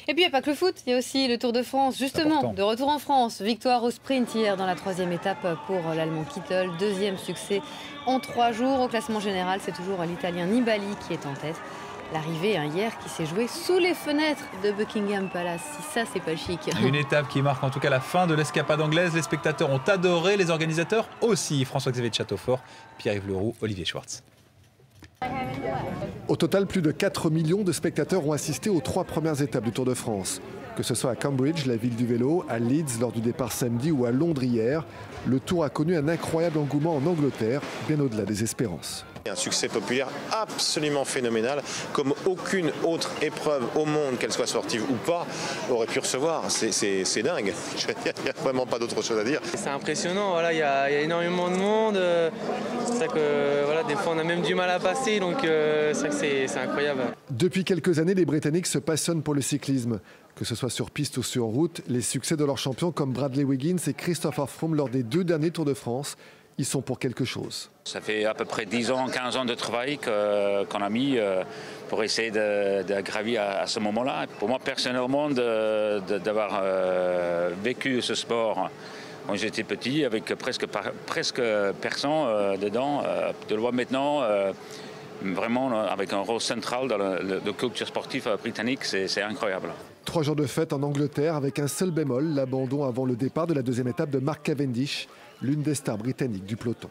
Et puis il n'y a pas que le foot, il y a aussi le Tour de France, justement, de retour en France. Victoire au sprint hier dans la 3e étape pour l'Allemand Kittel. 2e succès en 3 jours. Au classement général, c'est toujours l'Italien Nibali qui est en tête. L'arrivée hier qui s'est jouée sous les fenêtres de Buckingham Palace. Si ça, c'est pas chic. Une étape qui marque en tout cas la fin de l'escapade anglaise. Les spectateurs ont adoré, les organisateurs aussi. François-Xavier de Châteaufort, Pierre-Yves Leroux, Olivier Schwartz. Au total, plus de 4 millions de spectateurs ont assisté aux 3 premières étapes du Tour de France. Que ce soit à Cambridge, la ville du vélo, à Leeds lors du départ samedi ou à Londres hier, le Tour a connu un incroyable engouement en Angleterre, bien au-delà des espérances. Un succès populaire absolument phénoménal, comme aucune autre épreuve au monde, qu'elle soit sportive ou pas, aurait pu recevoir. C'est dingue. Il n'y a vraiment pas d'autre chose à dire. C'est impressionnant, voilà, il y a énormément de monde. C'est ça que voilà, des fois on a même du mal à passer, donc c'est vrai que c'est incroyable. Depuis quelques années, les Britanniques se passionnent pour le cyclisme. Que ce soit sur piste ou sur route, les succès de leurs champions comme Bradley Wiggins et Christopher Froome lors des 2 derniers Tours de France, ils sont pour quelque chose. Ça fait à peu près 10 ans, 15 ans de travail qu'on a mis pour essayer de gravir à ce moment-là. Pour moi, personnellement, d'avoir vécu ce sport quand j'étais petit, avec presque personne dedans, de le voir maintenant vraiment avec un rôle central dans la culture sportive britannique, c'est incroyable. 3 jours de fête en Angleterre avec un seul bémol, l'abandon avant le départ de la 2e étape de Mark Cavendish, l'une des stars britanniques du peloton.